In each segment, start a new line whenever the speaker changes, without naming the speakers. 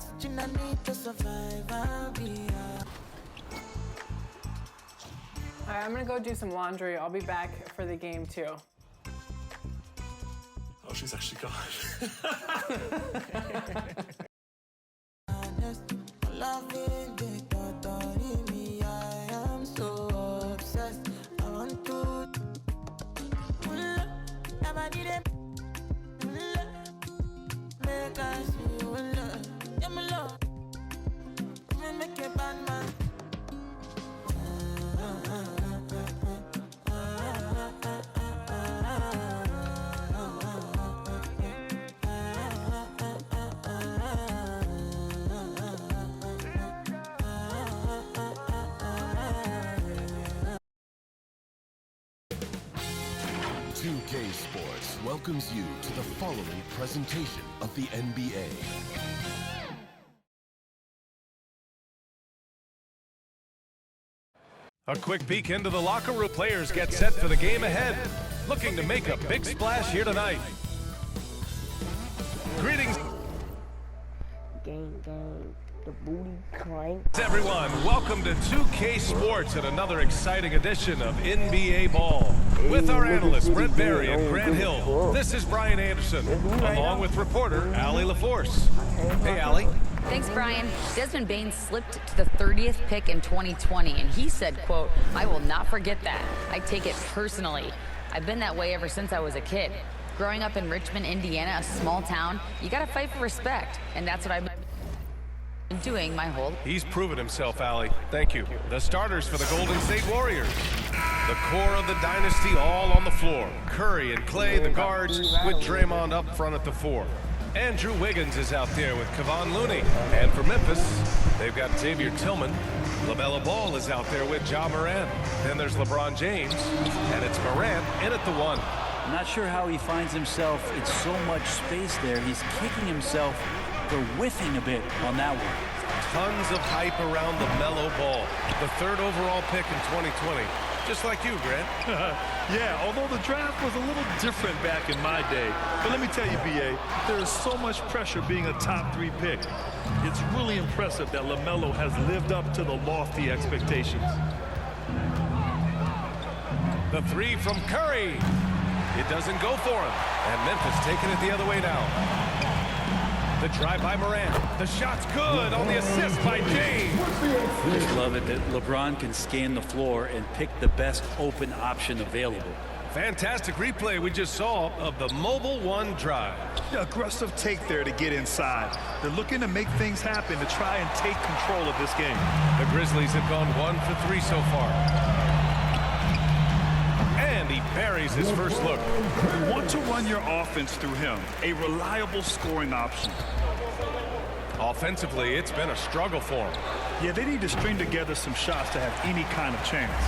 oxygen I need to survive. I'll be
Alright, I'm gonna go do some laundry. I'll be back for the game too.
Oh, she's actually gone.
loving the thought of me. I am so obsessed. I want to never did it. Make us feel love. Yeah, my love. Me make a bad man.
K Sports welcomes you to the following presentation of the NBA.
A quick peek into the locker room. Players get set for the game ahead, looking to make a big splash here tonight. Greetings,
Gang, the booty clank.
everyone. Welcome to 2K Sports and another exciting edition of NBA Ball. With our analysts, Brent Barry and Grant Hill, this is Brian Anderson, along with reporter Allie LaForce. Hey, Allie.
Thanks, Brian. Desmond Bain slipped to the 30th pick in 2020, and he said, quote, "I will not forget that. I take it personally. I've been that way ever since I was a kid. Growing up in Richmond, Indiana, a small town, you gotta fight for respect, and that's what I've been doing my whole..."
He's proven himself, Allie. Thank you. The starters for the Golden State Warriors. The core of the dynasty all on the floor. Curry and Clay, the guards, with Draymond up front at the 4. Andrew Wiggins is out there with Kevon Looney. And for Memphis, they've got Xavier Tillman. LaMelo Ball is out there with Ja Morant. Then there's LeBron James, and it's Morant in at the 1.
I'm not sure how he finds himself in so much space there. He's kicking himself for whiffing a bit on that one.
Tons of hype around LaMelo Ball, the 3rd overall pick in 2020. Just like you, Grant.
Yeah, although the draft was a little different back in my day. But let me tell you, B.A., there is so much pressure being a top 3 pick. It's really impressive that LaMelo has lived up to the lofty expectations.
The 3 from Curry. It doesn't go for him. And Memphis taking it the other way now. The drive by Morant. The shot's good on the assist by James.
I just love it that LeBron can scan the floor and pick the best open option available.
Fantastic replay we just saw of the Mobile One drive.
Yeah, aggressive take there to get inside. They're looking to make things happen to try and take control of this game.
The Grizzlies have gone 1 for 3 so far. And he buries his first look.
You want to run your offense through him, a reliable scoring option.
Offensively, it's been a struggle for him.
Yeah, they need to string together some shots to have any kind of chance.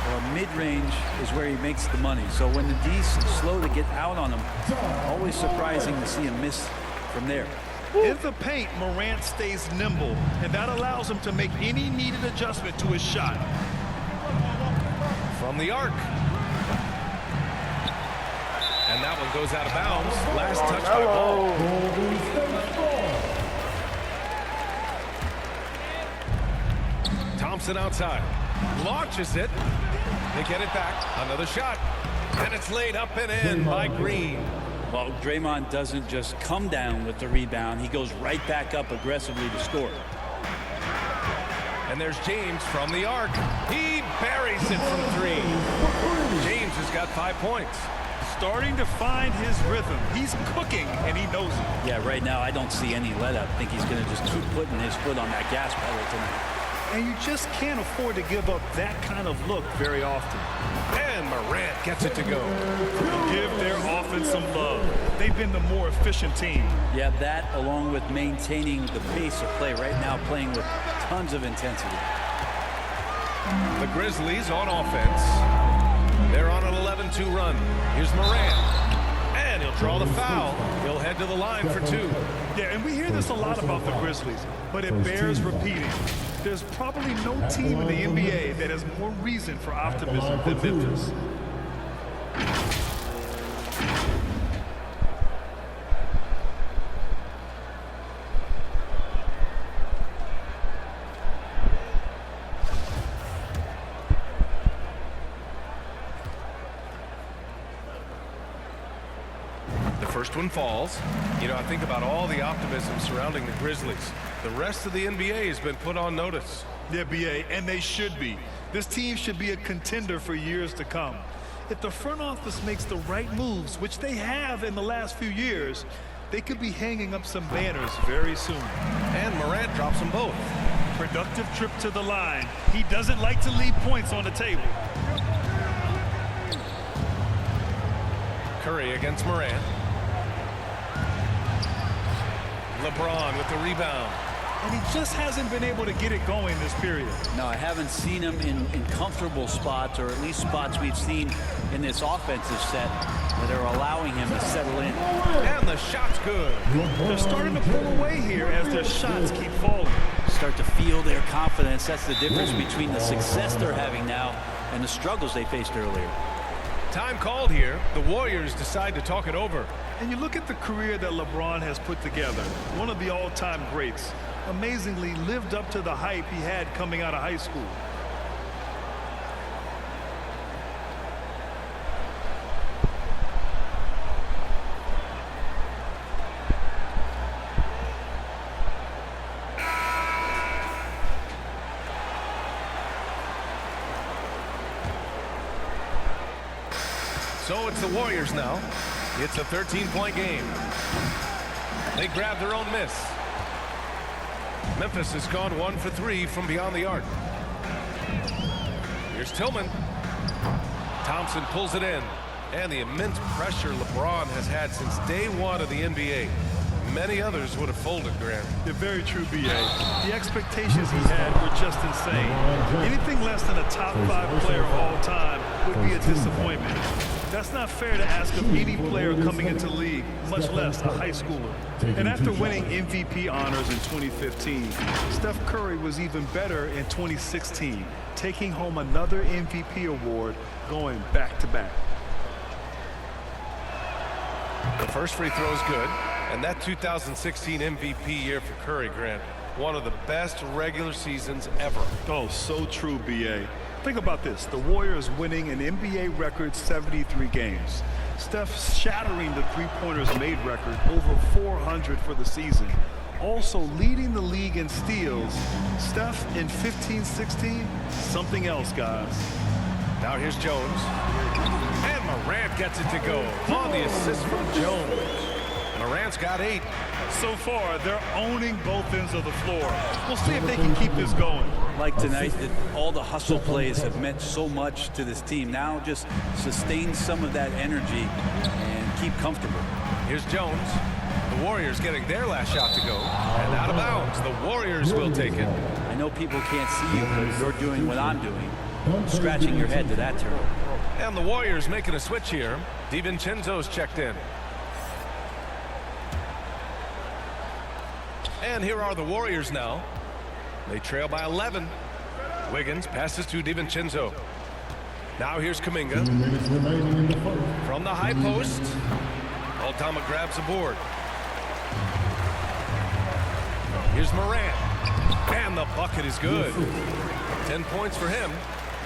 Well, mid-range is where he makes the money. So when the D's slow to get out on him, always surprising to see him miss from there.
In the paint, Morant stays nimble, and that allows him to make any needed adjustment to his shot.
From the arc. And that one goes out of bounds. Last touch by Ball. Thompson outside. Launches it. They get it back. Another shot. And it's laid up and in by Green.
Well, Draymond doesn't just come down with the rebound. He goes right back up aggressively to score.
And there's James from the arc. He buries it from 3. James has got 5 points.
Starting to find his rhythm. He's cooking, and he knows it.
Yeah, right now I don't see any let up. I think he's going to just keep putting his foot on that gas pedal tonight.
And you just can't afford to give up that kind of look very often.
And Morant gets it to go.
Give their offense some love. They've been the more efficient team.
Yeah, that along with maintaining the pace of play right now, playing with tons of intensity.
The Grizzlies on offense. They're on an 11-2 run. Here's Morant. And he'll draw the foul. He'll head to the line for 2.
Yeah, and we hear this a lot about the Grizzlies, but it bears repeating. There's probably no team in the NBA that has more reason for optimism than Memphis.
First one falls. You know, I think about all the optimism surrounding the Grizzlies. The rest of the NBA has been put on notice.
Yeah, BA, and they should be. This team should be a contender for years to come. If the front office makes the right moves, which they have in the last few years, they could be hanging up some banners very soon.
And Morant drops them both.
Productive trip to the line. He doesn't like to leave points on the table.
Curry against Morant. LeBron with the rebound.
And he just hasn't been able to get it going this period.
No, I haven't seen him in comfortable spots, or at least spots we've seen in this offensive set that are allowing him to settle in.
And the shot's good.
They're starting to pull away here as their shots keep falling.
Start to feel their confidence. That's the difference between the success they're having now and the struggles they faced earlier.
Time called here. The Warriors decide to talk it over.
And you look at the career that LeBron has put together, one of the all-time greats. Amazingly lived up to the hype he had coming out of high school.
So it's the Warriors now. It's a 13-point game. They grab their own miss. Memphis has gone 1 for 3 from beyond the arc. Here's Tillman. Thompson pulls it in. And the immense pressure LeBron has had since day one of the NBA. Many others would have folded, Grant.
They're very true, BA. The expectations he had were just insane. Anything less than a top 5 player of all time would be a disappointment. That's not fair to ask of any player coming into the league, much less a high schooler. And after winning MVP honors in 2015, Steph Curry was even better in 2016, taking home another MVP award, going back-to-back.
The first free throw is good. And that 2016 MVP year for Curry, Grant, one of the best regular seasons ever.
Oh, so true, BA. Think about this. The Warriors winning an NBA record 73 games. Steph shattering the three-pointers made record, over 400 for the season. Also leading the league in steals. Steph in 15-16, something else, guys.
Now here's Jones. And Morant gets it to go on the assist from Jones. Morant's got 8.
So far, they're owning both ends of the floor. We'll see if they can keep this going.
Like tonight, that all the hustle plays have meant so much to this team. Now just sustain some of that energy and keep comfortable.
Here's Jones. The Warriors getting their last shot to go. And out of bounds, the Warriors will take it.
I know people can't see you, but you're doing what I'm doing. Scratching your head to that turn.
And the Warriors making a switch here. DiVincenzo's checked in. And here are the Warriors now. They trail by 11. Wiggins passes to DiVincenzo. Now here's Kuminga. From the high post. Aldama grabs the board. Here's Morant. And the bucket is good. 10 points for him.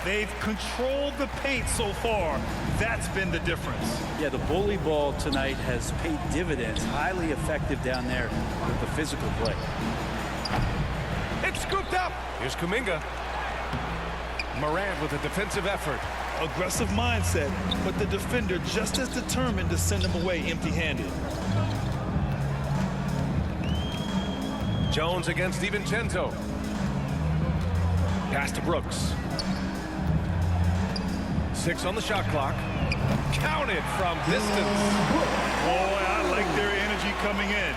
They've controlled the paint so far. That's been the difference.
Yeah, the bully ball tonight has paid dividends. Highly effective down there with the physical play.
It's scooped up. Here's Kuminga. Morant with a defensive effort.
Aggressive mindset, but the defender just as determined to send him away empty-handed.
Jones against DiVincenzo. Pass to Brooks. 6 on the shot clock. Counted from distance.
Boy, I like their energy coming in.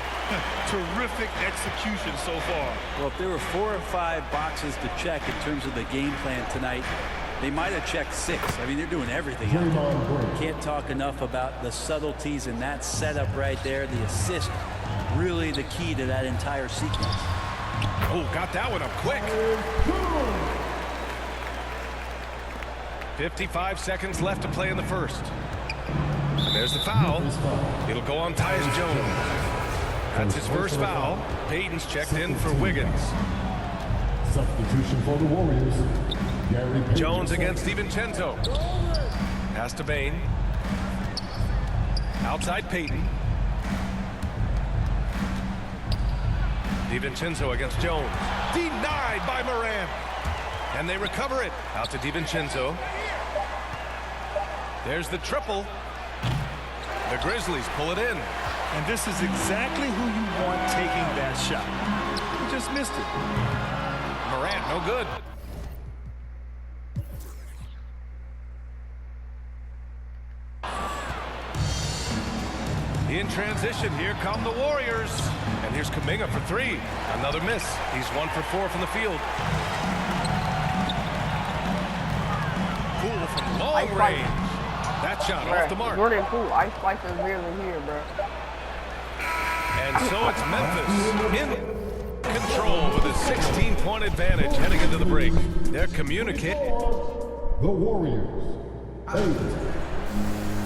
Terrific execution so far.
Well, if there were 4 or 5 boxes to check in terms of the game plan tonight, they might have checked 6. I mean, they're doing everything out there. Can't talk enough about the subtleties in that setup right there. The assist, really the key to that entire sequence.
Oh, got that one up quick. 55 seconds left to play in the first. And there's the foul. It'll go on Tyus Jones. That's his first foul. Payton's checked in for Wiggins.
Substitution for the Warriors.
Jones against DiVincenzo. Pass to Bane. Outside Payton. DiVincenzo against Jones. Denied by Morant. And they recover it. Out to DiVincenzo. There's the triple. The Grizzlies pull it in.
And this is exactly who you want taking that shot. He just missed it.
Morant, no good. In transition, here come the Warriors. And here's Kuminga for three. Another miss. He's 1 for 4 from the field. Poole from long range. That shot off the mark.
Jordan Poole, Ice Spice is really here, bro.
And so it's Memphis in control with a 16-point advantage heading into the break. They're communicating.
The Warriors. 8.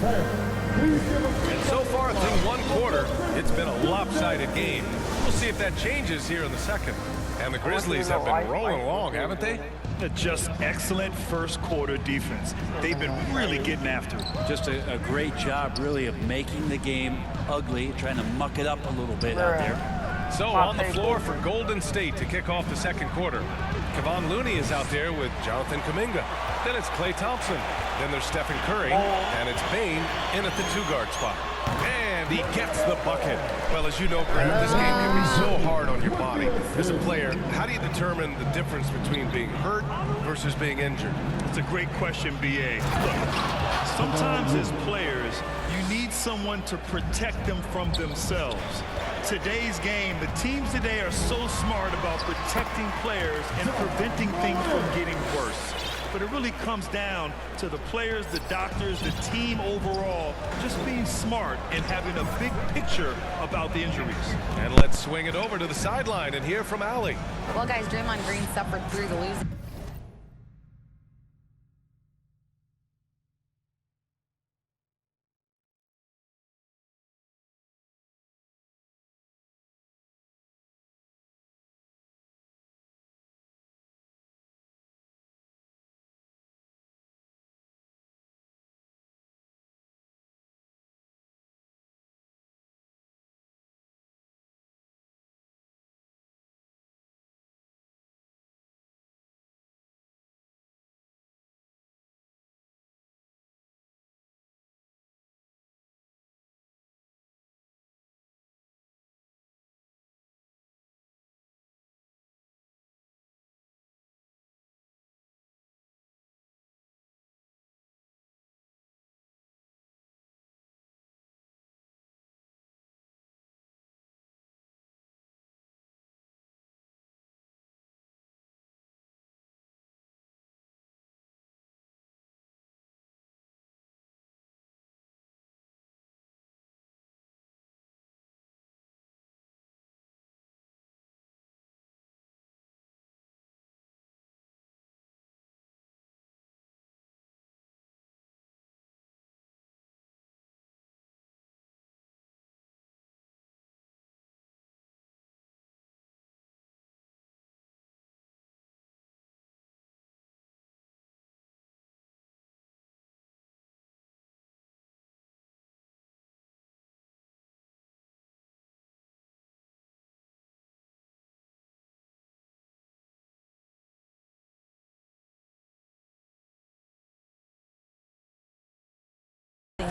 10.
And so far through one quarter, it's been a lopsided game. We'll see if that changes here in the second. And the Grizzlies have been rolling along, haven't they?
Just excellent first quarter defense. They've been really getting after it.
Just a great job, really, of making the game ugly, trying to muck it up a little bit out there.
So on the floor for Golden State to kick off the second quarter. Kevon Looney is out there with Jonathan Kuminga. Then it's Klay Thompson. Then there's Stephen Curry. And it's Bane in at the 2-guard spot. And he gets the bucket. Well, as you know, Grant, this game can be so hard on your body. As a player, how do you determine the difference between being hurt versus being injured?
It's a great question, B.A. Look, sometimes as players, you need someone to protect them from themselves. Today's game, the teams today are so smart about protecting players and preventing things from getting worse. But it really comes down to the players, the doctors, the team overall, just being smart and having a big picture about the injuries.
And let's swing it over to the sideline and hear from Allie.
Well, guys, Draymond Green suffered through the losing.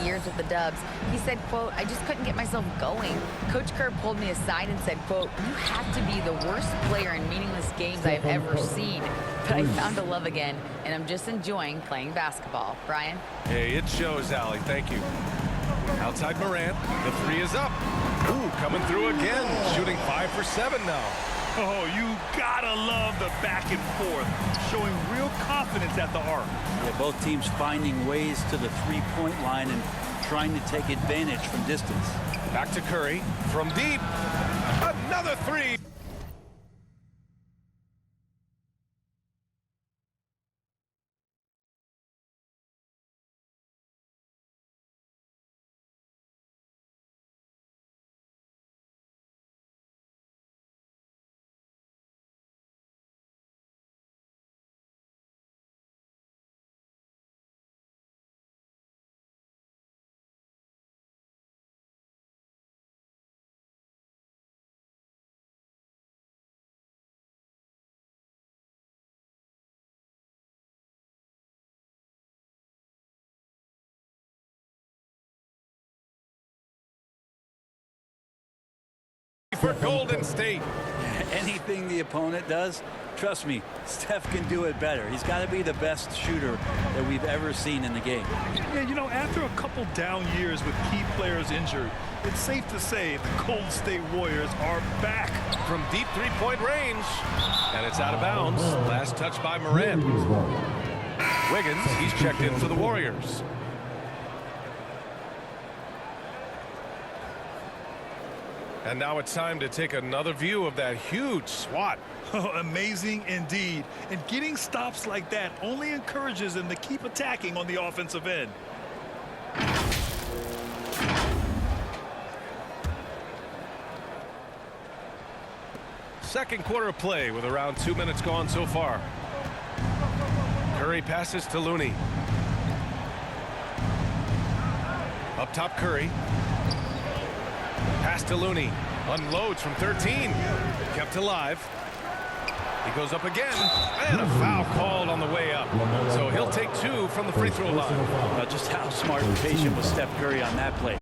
Years with the Dubs. He said, quote, I just couldn't get myself going. Coach Kerr pulled me aside and said, quote, you have to be the worst player in meaningless games I've ever seen. But I found a love again, and I'm just enjoying playing basketball. Brian?
Hey, it shows, Allie. Thank you. Outside Morant. The three is up. Ooh, coming through again. Shooting 5 for 7 now.
Oh, you gotta love the back and forth, showing real confidence at the arc.
Yeah, both teams finding ways to the three-point line and trying to take advantage from distance.
Back to Curry from deep. Another three. for Golden State.
Anything the opponent does, trust me, Steph can do it better. He's got to be the best shooter that we've ever seen in the game.
Yeah, you know, after a couple down years with key players injured, it's safe to say the Golden State Warriors are back.
From deep three-point range. And it's out of bounds. Last touch by Morant. Wiggins, he's checked in for the Warriors. And now it's time to take another view of that huge swat.
Amazing indeed. And getting stops like that only encourages them to keep attacking on the offensive end.
Second quarter of play with around 2 minutes gone so far. Curry passes to Looney. Up top, Curry. Pass to Looney. Unloads from 13. Kept alive. He goes up again. And a foul called on the way up. So he'll take 2 from the free throw line.
Just how smart and patient was Steph Curry on that play.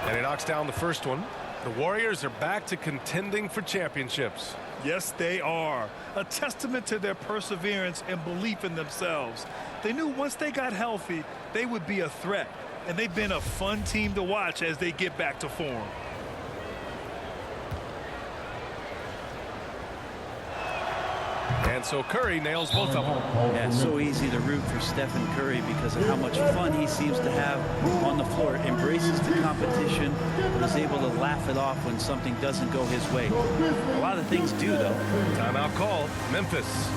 And he knocks down the first one. The Warriors are back to contending for championships.
Yes, they are. A testament to their perseverance and belief in themselves. They knew once they got healthy, they would be a threat. And they've been a fun team to watch as they get back to form.
And so Curry nails both of them.
Yeah, it's so easy to root for Stephen Curry because of how much fun he seems to have on the floor. Embraces the competition, is able to laugh it off when something doesn't go his way. A lot of things do, though.
Timeout called. Memphis.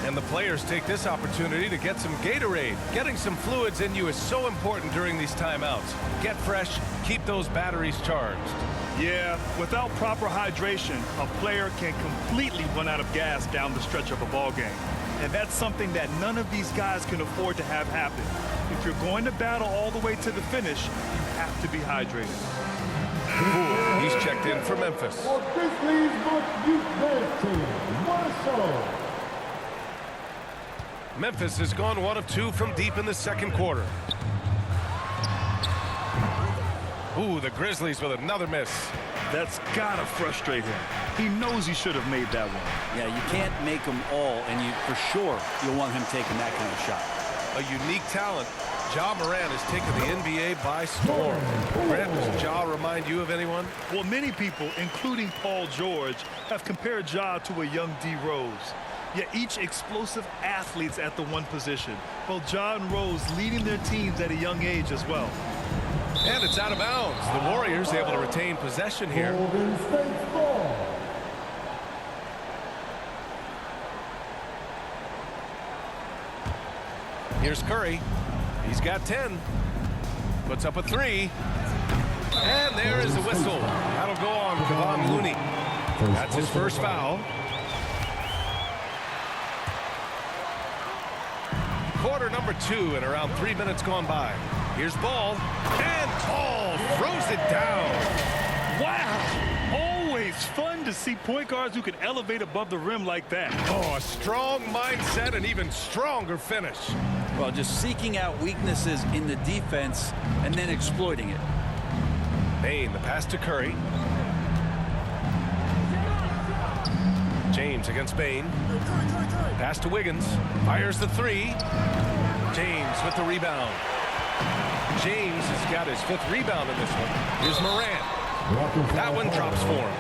And the players take this opportunity to get some Gatorade. Getting some fluids in you is so important during these timeouts. Get fresh, keep those batteries charged.
Yeah, without proper hydration, a player can completely run out of gas down the stretch of a ball game. And that's something that none of these guys can afford to have happen. If you're going to battle all the way to the finish, you have to be hydrated.
Poole, he's checked in for Memphis.
For Grizzlies North Youth Dance Team, Marshall.
Memphis has gone 1 of 2 from deep in the second quarter. Ooh, the Grizzlies with another miss.
That's gotta frustrate him. He knows he should have made that one.
Yeah, you can't make them all, and for sure you'll want him taking that kind of shot.
A unique talent. Ja Morant has taken the NBA by storm. Grant, does Ja remind you of anyone?
Well, many people, including Paul George, have compared Ja to a young D. Rose. Yet each explosive athletes at the one position. Both Ja and Rose leading their teams at a young age as well.
And it's out of bounds. The Warriors able to retain possession here.
Golden State ball.
Here's Curry. He's got 10. Puts up a 3. And there is the whistle. That'll go on Kevon Looney. That's his first foul. Quarter number 2 and around 3 minutes gone by. Here's Ball. And Ball throws it down.
Wow! Always fun to see point guards who can elevate above the rim like that.
Oh, a strong mindset and even stronger finish.
Well, just seeking out weaknesses in the defense and then exploiting it.
Bane, the pass to Curry. James against Bane. Pass to Wiggins. Fires the 3. James with the rebound. James has got his 5th rebound in this one. Here's Morant. That one drops for him.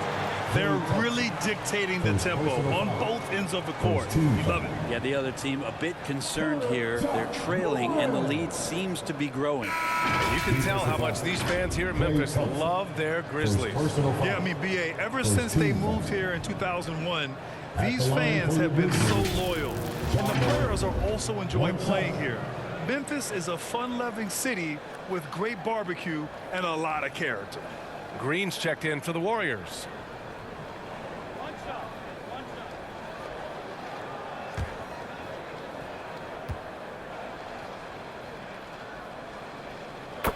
They're really dictating the tempo on both ends of the court. We love it.
Yeah, the other team a bit concerned here. They're trailing, and the lead seems to be growing.
And you can tell how much these fans here in Memphis love their Grizzlies.
Yeah, I mean, BA, ever since they moved here in 2001, these fans have been so loyal. And the players are also enjoying playing here. Memphis is a fun-loving city with great barbecue and a lot of character.
Green's checked in for the Warriors.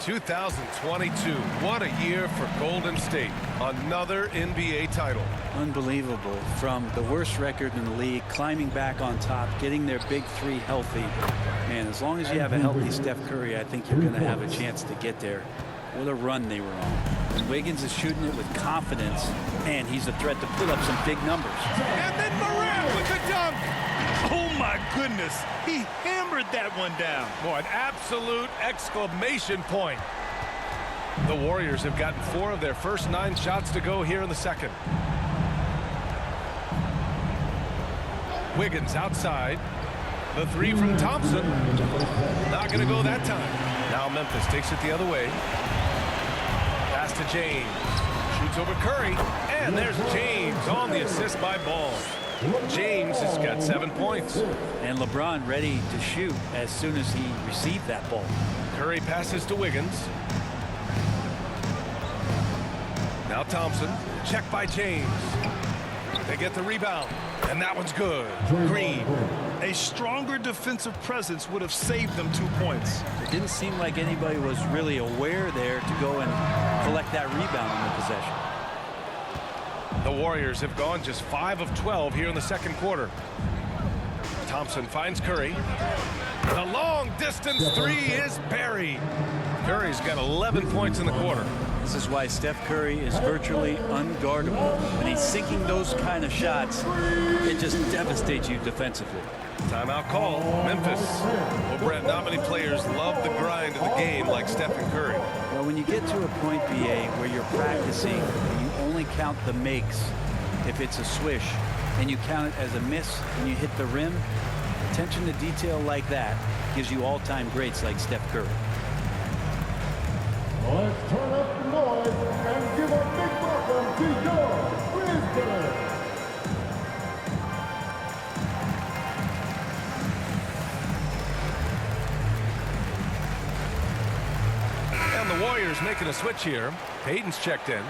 2022. What a year for Golden State. Another NBA title.
Unbelievable. From the worst record in the league, climbing back on top, getting their big three healthy. Man, as long as you have a healthy Steph Curry, I think you're going to have a chance to get there. What a run they were on. Wiggins is shooting it with confidence, and he's a threat to put up some big numbers.
And then Morant with the dunk. Oh, my goodness. He hammered that one down.
Boy, an absolute exclamation point. The Warriors have gotten 4 of their first 9 shots to go here in the second. Wiggins outside. The 3 from Thompson. Not going to go that time. Now Memphis takes it the other way. Pass to James. Shoots over Curry. And there's James on the assist by Ball. James has got 7 points.
And LeBron ready to shoot as soon as he received that ball.
Curry passes to Wiggins. Now Thompson. Check by James. They get the rebound. And that one's good. Green.
A stronger defensive presence would have saved them 2 points.
It didn't seem like anybody was really aware there to go and collect that rebound on the possession.
The Warriors have gone just 5 of 12 here in the second quarter. Thompson finds Curry. The long distance 3 is buried. Curry's got 11 points in the quarter.
This is why Steph Curry is virtually unguardable. When he's sinking those kind of shots, it just devastates you defensively.
Timeout call. Memphis. Well, Brett, not many players love the grind of the game like Stephen Curry.
Well, when you get to a point, BA, where you're practicing, you only count the makes if it's a swish, and you count it as a miss when you hit the rim. Attention to detail like that gives you all-time greats like Steph Curry.
Let's turn up the noise and give a big welcome to George Brisbane.
And the Warriors making a switch here. Payton's checked in.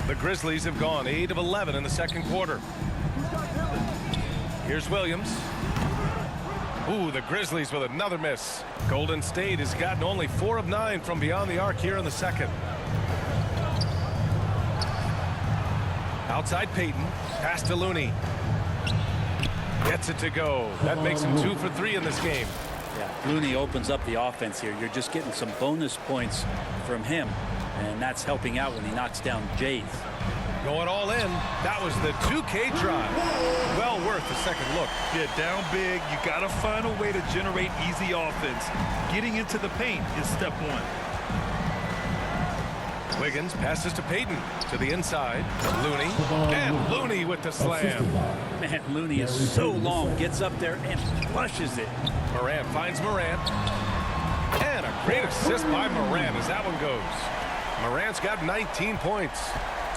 The Grizzlies have gone 8 of 11 in the second quarter. Here's Williams. Ooh, the Grizzlies with another miss. Golden State has gotten only 4 of 9 from beyond the arc here in the second. Outside Payton. Pass to Looney. Gets it to go. That makes him 2 for 3 in this game.
Yeah, Looney opens up the offense here. You're just getting some bonus points from him, and that's helping out when he knocks down Jays.
Going all in. That was the 2K drive. Well worth a second look.
Yeah, down big. You got to find a way to generate easy offense. Getting into the paint is step 1.
Wiggins passes to Payton. To the inside. Looney. And Looney with the slam.
Man, Looney is so long. Gets up there and flushes it.
Morant finds Morant. And a great assist by Morant as that one goes. Morant's got 19 points.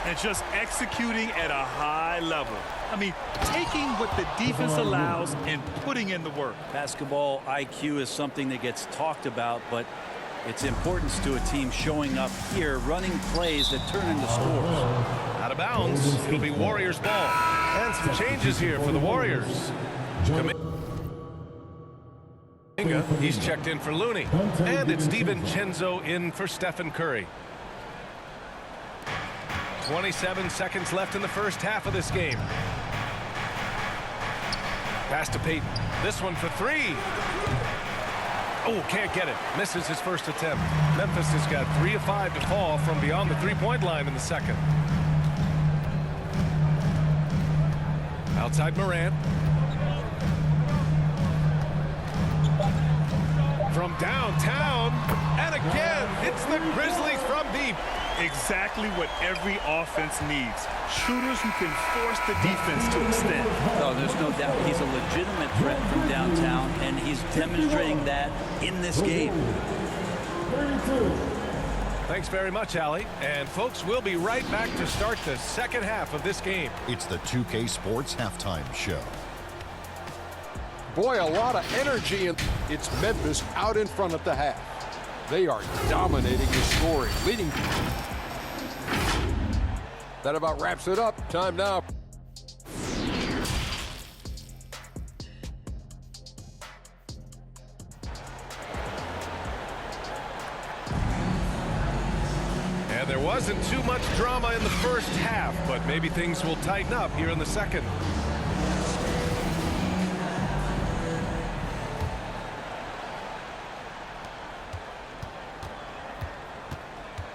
And just executing at a high level. I mean, taking what the defense allows and putting in the work.
Basketball IQ is something that gets talked about, but its importance to a team showing up here, running plays that turn into scores.
Out of bounds. It'll be Warriors ball. And some changes here for the Warriors. He's checked in for Looney. And it's DiVincenzo in for Stephen Curry. 27 seconds left in the first half of this game. Pass to Payton. This one for 3. Oh, can't get it. Misses his first attempt. Memphis has got 3 of 5 to fall from beyond the three-point line in the second. Outside Morant. From downtown. And again, it's the Grizzlies from deep.
Exactly what every offense needs. Shooters who can force the defense to extend.
No, there's no doubt he's a legitimate threat from downtown, and he's demonstrating that in this game.
Thanks very much, Allie. And folks, we'll be right back to start the second half of this game.
It's the 2K Sports Halftime Show.
Boy, a lot of energy, and it's Memphis out in front at the half. They are dominating the scoring, leading. That about wraps it up. Time now.
wasn't too much drama in the first half, but maybe things will tighten up here in the second.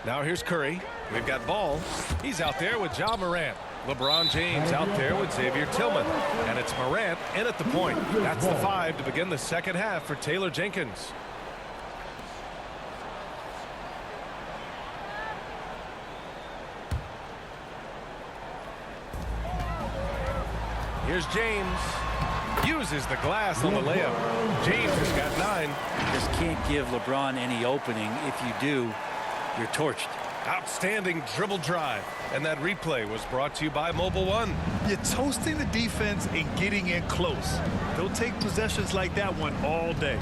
Now here's Curry. We've got ball. He's out there with Ja Morant. LeBron James out there with Xavier Tillman. And it's Morant in at the point. That's the 5 to begin the second half for Taylor Jenkins. Here's James. Uses the glass on the layup. James has got 9.
Just can't give LeBron any opening. If you do, you're torched.
Outstanding dribble drive. And that replay was brought to you by Mobile One.
You're toasting the defense and getting in close. They'll take possessions like that one all day.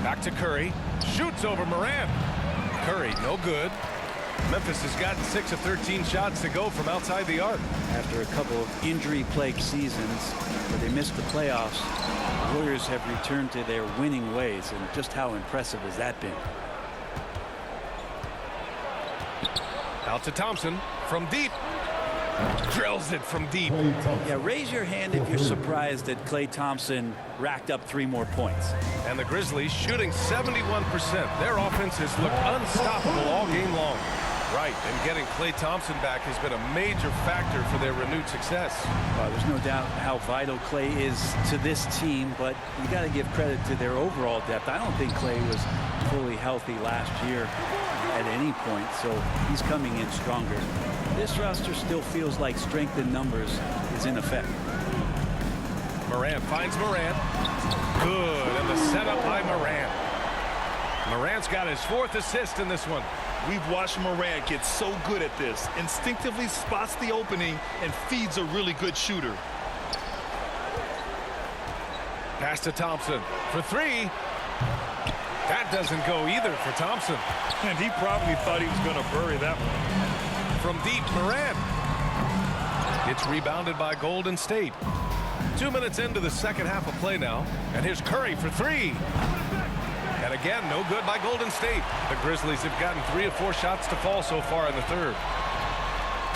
Back to Curry. Shoots over Morant. Curry, no good. Memphis has gotten 6 of 13 shots to go from outside the arc.
After a couple of injury-plagued seasons where they missed the playoffs, the Warriors have returned to their winning ways, and just how impressive has that been?
Out to Thompson from deep. Drills it from deep.
Yeah, raise your hand if you're surprised that Klay Thompson racked up 3 more points.
And the Grizzlies shooting 71%. Their offense has looked unstoppable all game long. Right, and getting Klay Thompson back has been a major factor for their renewed success.
There's no doubt how vital Klay is to this team, but you got to give credit to their overall depth. I don't think Klay was fully healthy last year at any point, so he's coming in stronger. This roster still feels like strength in numbers is in effect.
Morant finds Morant. Good, and the setup by Morant. Morant's got his 4th assist in this one.
We've watched Morant get so good at this. Instinctively spots the opening and feeds a really good shooter.
Pass to Thompson for 3. That doesn't go either for Thompson.
And he probably thought he was going to bury that one.
From deep, Morant. It's rebounded by Golden State. 2 minutes into the second half of play now. And here's Curry for 3. And again, no good by Golden State. The Grizzlies have gotten 3 or 4 shots to fall so far in the third.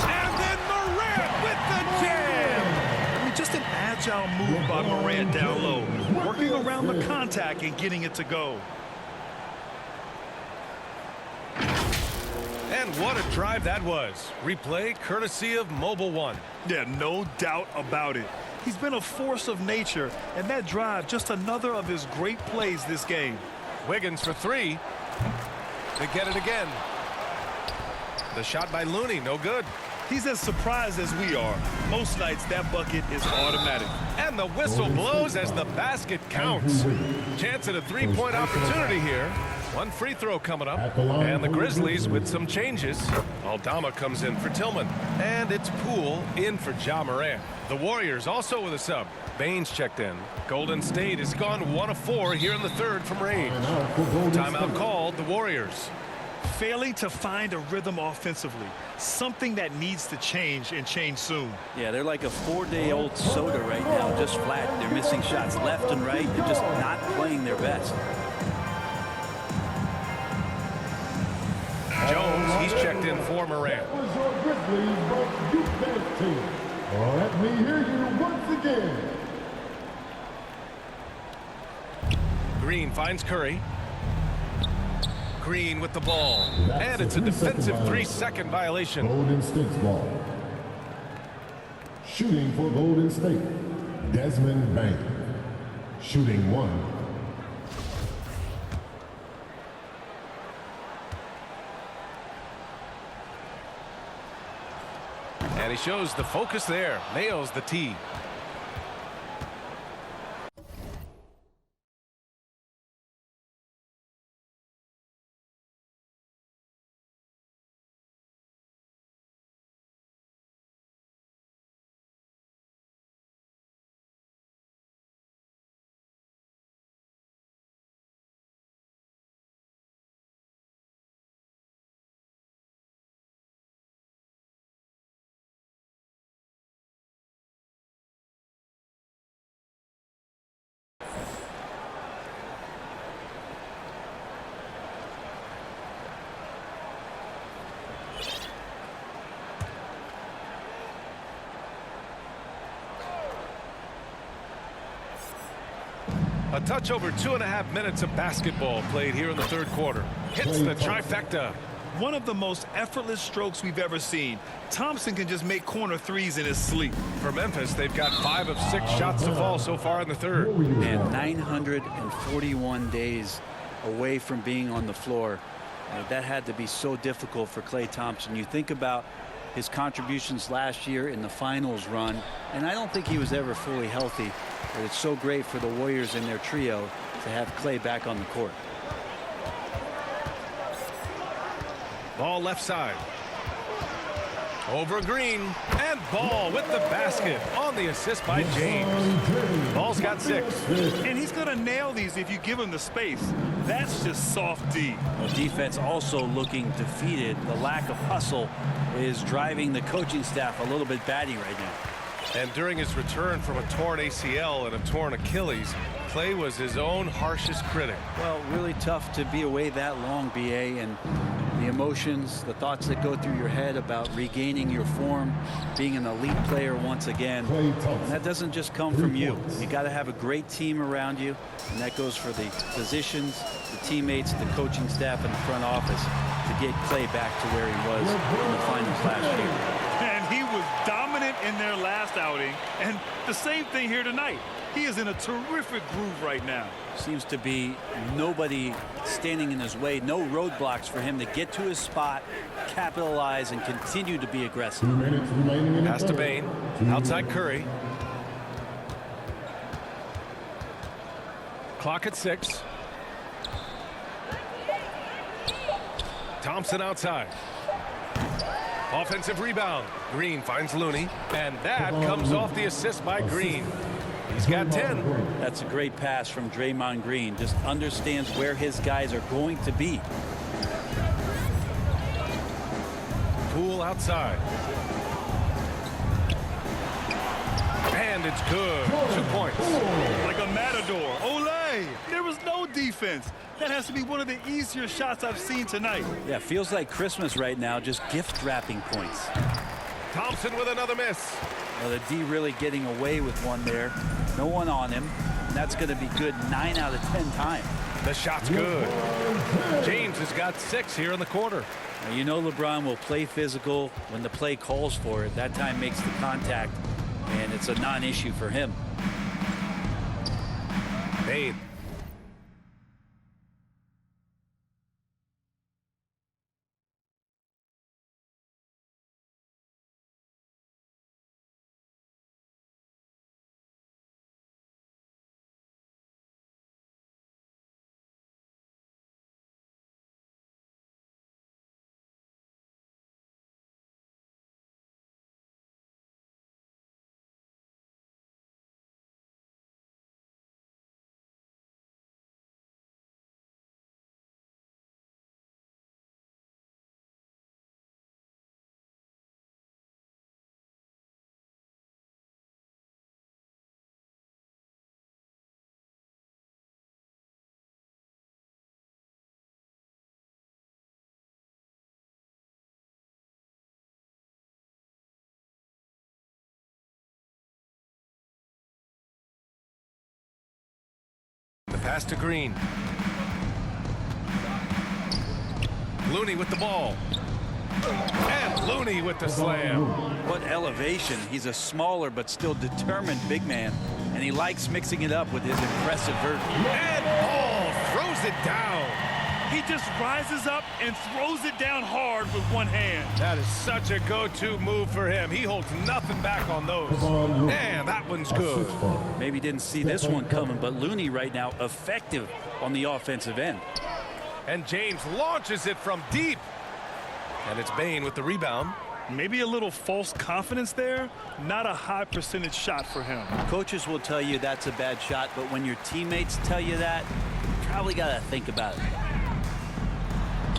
And then Morant with the jam!
I mean, just an agile move by Morant down low. Working around the contact and getting it to go.
And what a drive that was. Replay courtesy of Mobile One.
Yeah, no doubt about it. He's been a force of nature, and that drive, just another of his great plays this game.
Wiggins for 3. They get it again. The shot by Looney, no good.
He's as surprised as we are. Most nights, that bucket is automatic.
And the whistle blows as the basket counts. Chance at a 3-point opportunity here. 1 free throw coming up. And the Grizzlies with some changes. Aldama comes in for Tillman. And it's Poole in for Ja Morant. The Warriors also with a sub. Baines checked in. Golden State has gone 1 of 4 here in the third from range. Timeout called, the Warriors.
Failing to find a rhythm offensively. Something that needs to change and change soon.
Yeah, they're like a 4-day-old soda right now, just flat. They're missing shots left and right. They're just not playing their best.
Jones, he's checked in for Morant.
That was your Grizzlies versus UConn's team. Let me hear you once again.
Green finds Curry. Green with the ball. And it's a defensive 3-second violation.
Golden State's ball. Shooting for Golden State, Desmond Bane. Shooting 1.
And he shows the focus there. Nails the tee. A touch over 2.5 minutes of basketball played here in the third quarter. Hits the trifecta.
One of the most effortless strokes we've ever seen. Thompson can just make corner threes in his sleep.
For Memphis, they've got 5 of 6 shots to fall so far in the third.
And 941 days away from being on the floor. That had to be so difficult for Klay Thompson. You think about his contributions last year in the finals run, and I don't think he was ever fully healthy. But it's so great for the Warriors in their trio to have Klay back on the court.
Ball left side. Over Green, and Ball with the basket on the assist by James. Ball's got 6.
And he's going to nail these if you give him the space. That's just soft D.
Well, defense also looking defeated. The lack of hustle is driving the coaching staff a little bit batty right now.
And during his return from a torn ACL and a torn Achilles, Klay was his own harshest critic.
Well, really tough to be away that long, BA, and the emotions, the thoughts that go through your head about regaining your form, being an elite player once again, that doesn't just come from you. You got to have a great team around you, and that goes for the positions, the teammates, the coaching staff, and the front office to get Klay back to where he was in the finals last year.
And he was dominant in their last outing, and the same thing here tonight. He is in a terrific groove right now.
Seems to be nobody standing in his way, no roadblocks for him to get to his spot, capitalize, and continue to be aggressive.
Pass to Bane, outside Curry. Clock at 6. Thompson outside. Offensive rebound. Green finds Looney, and that comes off the assist by Green. He's got 10.
That's a great pass from Draymond Green. Just understands where his guys are going to be.
Poole outside. And it's good. 2 points.
Like a matador. Olay! There was no defense. That has to be one of the easier shots I've seen tonight.
Yeah, feels like Christmas right now, just gift wrapping points.
Thompson with another miss.
Well, the D really getting away with one there. No one on him. And that's going to be good 9 out of 10 times.
The shot's good. James has got 6 here in the quarter.
Now, you know LeBron will play physical when the play calls for it. That time makes the contact, and it's a non-issue for him.
Bane. The pass to Green. Looney with the ball. And Looney with the slam.
What elevation. He's a smaller but still determined big man. And he likes mixing it up with his impressive vert.
And Ball throws it down.
He just rises up and throws it down hard with one hand.
That is such a go-to move for him. He holds nothing back on those. And that one's good.
Maybe didn't see this one coming, but Looney right now effective on the offensive end.
And James launches it from deep. And it's Bane with the rebound.
Maybe a little false confidence there. Not a high percentage shot for him.
Coaches will tell you that's a bad shot, but when your teammates tell you that, you probably got to think about it.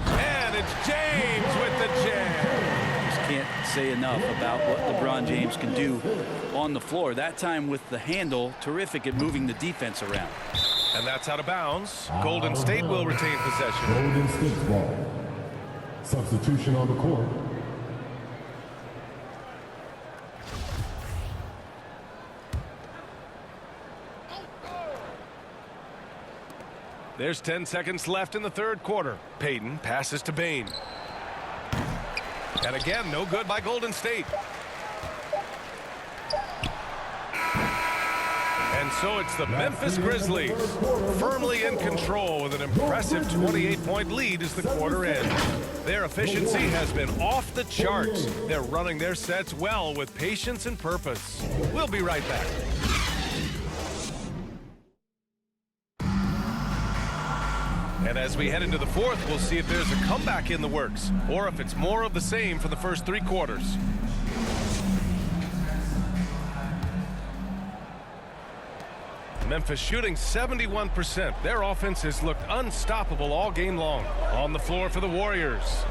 And it's James with the jam.
Just can't say enough about what LeBron James can do on the floor. That time with the handle, terrific at moving the defense around.
And that's out of bounds. Golden State will retain possession.
Golden State ball. Substitution on the court.
There's 10 seconds left in the third quarter. Payton passes to Bane. And again, no good by Golden State. And so it's the Memphis Grizzlies firmly in control with an impressive 28-point lead as the quarter ends. Their efficiency has been off the charts. They're running their sets well with patience and purpose. We'll be right back. And as we head into the fourth, we'll see if there's a comeback in the works or if it's more of the same for the first three quarters. Memphis shooting 71%. Their offense has looked unstoppable all game long. On the floor for the Warriors,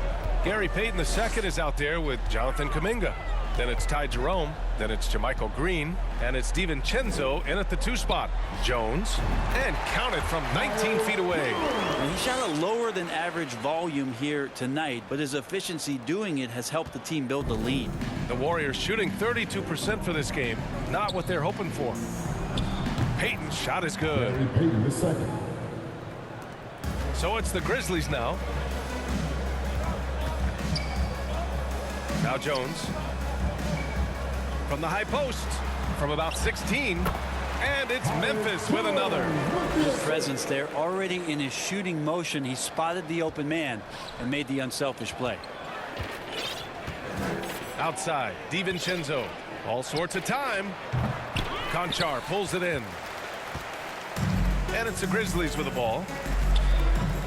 Gary Payton II is out there with Jonathan Kuminga. Then it's Ty Jerome. Then it's JaMychal Green. And it's DiVincenzo in at the 2 spot. Jones. And counted from 19 feet away.
And he shot a lower than average volume here tonight, but his efficiency doing it has helped the team build the lead.
The Warriors shooting 32% for this game. Not what they're hoping for. Payton's shot is good.
Payton II.
So it's the Grizzlies now. Now Jones. From the high post. From about 16. And it's Memphis with another.
His presence there already in his shooting motion. He spotted the open man and made the unselfish play.
Outside, DiVincenzo. All sorts of time. Konchar pulls it in. And it's the Grizzlies with the ball.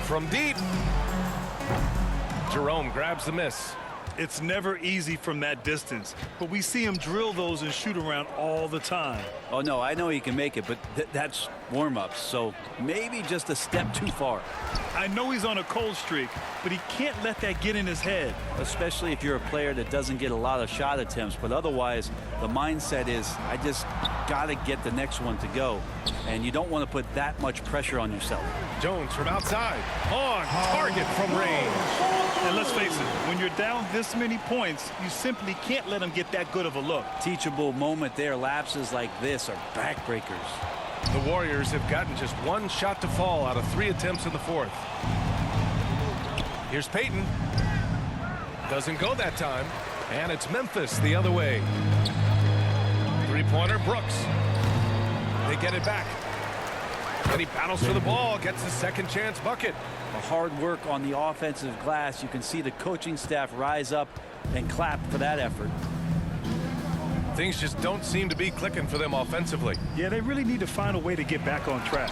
From deep. Jerome grabs the miss.
It's never easy from that distance, but we see him drill those and shoot around all the time.
Oh, no, I know he can make it, but that's warm-ups, so maybe just a step too far.
I know he's on a cold streak, but he can't let that get in his head.
Especially if you're a player that doesn't get a lot of shot attempts, but otherwise the mindset is I just got to get the next one to go, and you don't want to put that much pressure on yourself.
Jones from outside, on target from range.
And let's face it, when you're down this many points, you simply can't let him get that good of a look.
Teachable moment there. Lapses like this are backbreakers.
The Warriors have gotten just one shot to fall out of 3 attempts in the fourth. Here's Payton. Doesn't go that time. And it's Memphis the other way. Three-pointer Brooks. They get it back. And he battles for the ball, gets his second chance bucket.
A hard work on the offensive glass. You can see the coaching staff rise up and clap for that effort.
Things just don't seem to be clicking for them offensively.
Yeah, they really need to find a way to get back on track.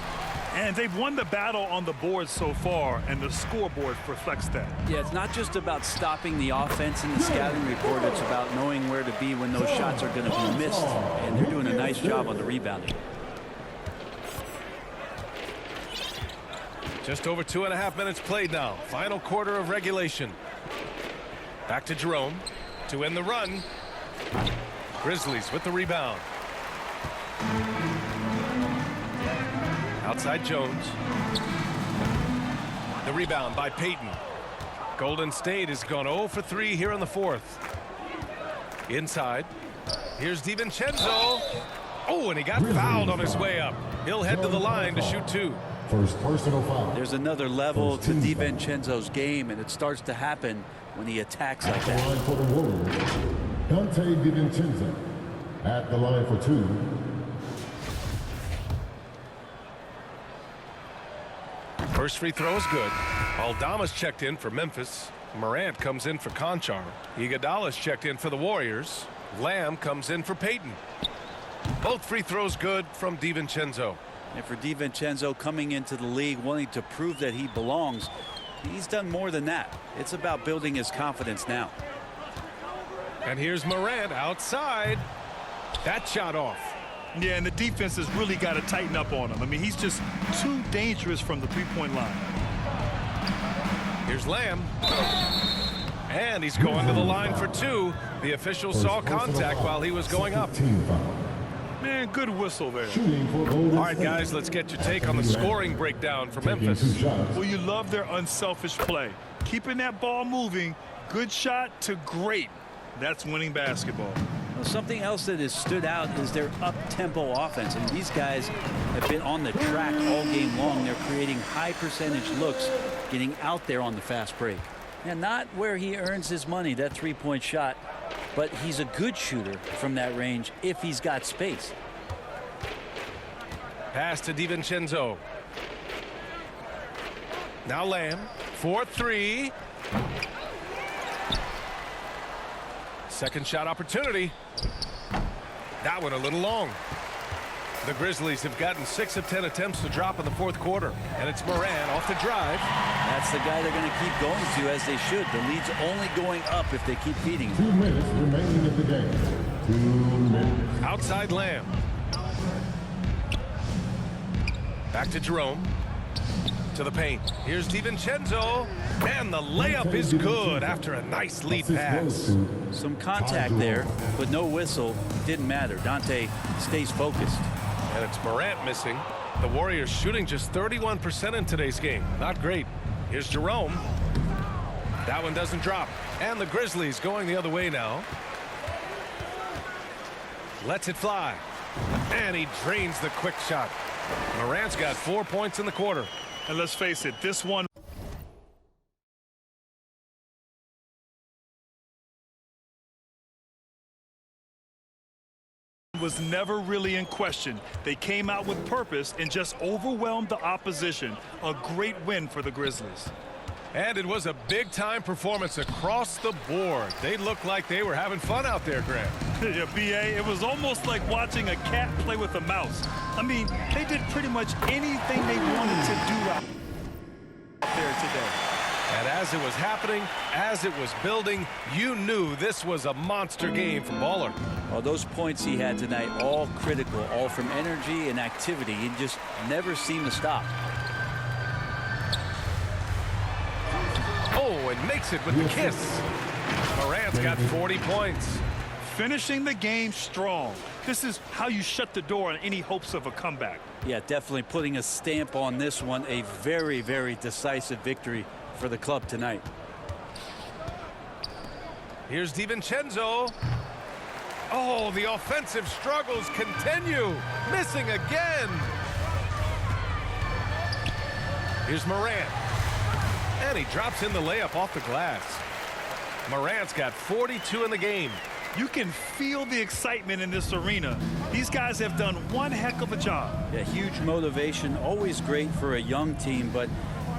And they've won the battle on the board so far, and the scoreboard reflects that.
Yeah, it's not just about stopping the offense in the scouting report. It's about knowing where to be when those shots are going to be missed. And they're doing a nice job on the rebounding.
Just over 2.5 minutes played now. Final quarter of regulation. Back to Jerome to end the run. Grizzlies with the rebound. Outside Jones. The rebound by Payton. Golden State has gone 0 for 3 here in the fourth. Inside. Here's DiVincenzo. Oh, and he got fouled on his way up. He'll head to the line to shoot 2.
First personal foul.
There's another level to DiVincenzo's game, and it starts to happen when he attacks like that.
At the line for the Warriors, Donte DiVincenzo. At the line for 2.
First free throw is good. Aldama's checked in for Memphis. Morant comes in for Konchar. Iguodala's checked in for the Warriors. Lamb comes in for Payton. Both free throws good from DiVincenzo.
And for DiVincenzo coming into the league wanting to prove that he belongs, he's done more than that. It's about building his confidence now.
And here's Morant outside. That shot off.
Yeah, and the defense has really got to tighten up on him. I mean, he's just too dangerous from the three-point line.
Here's Lamb. And he's going to the line for 2. The official saw contact while he was going up.
Man, good whistle there.
All right, guys, let's get your take on the scoring breakdown for Memphis.
Well, you love their unselfish play. Keeping that ball moving, good shot to great. That's winning basketball.
Well, something else that has stood out is their up-tempo offense. And these guys have been on the track all game long. They're creating high percentage looks, getting out there on the fast break. And not where he earns his money, that three-point shot, but he's a good shooter from that range if he's got space.
Pass to DiVincenzo. Now Lamb for three. Second shot opportunity. That one a little long. The Grizzlies have gotten 6 of 10 attempts to drop in the fourth quarter. And it's Morant off the drive.
That's the guy they're going to keep going to, as they should. The lead's only going up if they keep feeding him.
2 minutes remaining in the game. 2 minutes.
Outside Lamb. Back to Jerome. To the paint. Here's DiVincenzo. And the layup is good after a nice lead pass.
Some contact there, but no whistle. Didn't matter. Dante stays focused.
And it's Morant missing. The Warriors shooting just 31% in today's game. Not great. Here's Jerome. That one doesn't drop. And the Grizzlies going the other way now. Lets it fly. And he drains the quick shot. Morant's got 4 points in the quarter.
And let's face it, this one was never really in question. They came out with purpose and just overwhelmed the opposition. A great win for the Grizzlies.
And it was a big-time performance across the board. They looked like they were having fun out there, Grant.
Yeah, B.A., it was almost like watching a cat play with a mouse. I mean, they did pretty much anything they wanted to do out there today.
And as it was happening, as it was building, you knew this was a monster game for Baller.
Well, those points he had tonight, all critical, all from energy and activity. He just never seemed to stop.
Oh, and makes it with the kiss. Morant's got 40 points.
Finishing the game strong. This is how you shut the door on any hopes of a comeback.
Yeah, definitely putting a stamp on this one. A very, very decisive victory for the club tonight.
Here's DiVincenzo. Oh, the offensive struggles continue. Missing again. Here's Morant. And he drops in the layup off the glass. Morant's got 42 in the game.
You can feel the excitement in this arena. These guys have done one heck of a job.
Yeah, huge motivation. Always great for a young team, but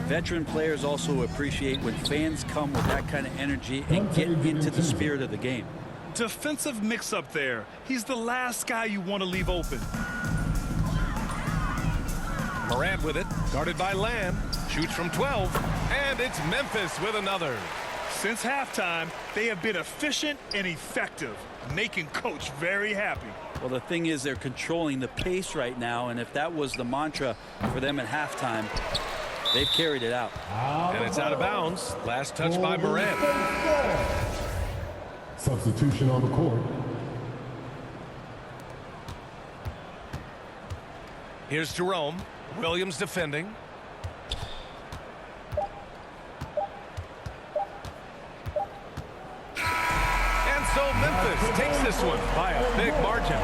veteran players also appreciate when fans come with that kind of energy and get into the spirit of the game.
Defensive mix-up there. He's the last guy you want to leave open.
Morant with it, guarded by Lamb. Shoots from 12, and it's Memphis with another.
Since halftime, they have been efficient and effective, making Coach very happy.
Well, the thing is, they're controlling the pace right now, and if that was the mantra for them at halftime, they've carried it out.
And it's out of bounds. Last touch by Morant.
Substitution on the court.
Here's Jerome. Williams defending. So Memphis takes this one by a big margin,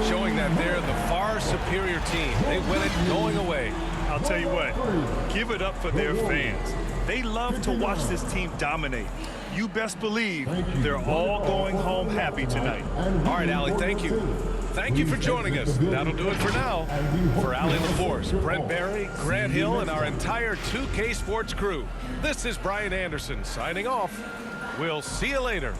showing that they're the far superior team. They win it going away.
I'll tell you what, give it up for their fans. They love to watch this team dominate. You best believe they're all going home happy tonight.
All right, Allie, thank you. Thank you for joining us. That'll do it for now. For Allie LaForce, Brent Barry, Grant Hill, and our entire 2K Sports crew, this is Brian Anderson signing off. We'll see you later.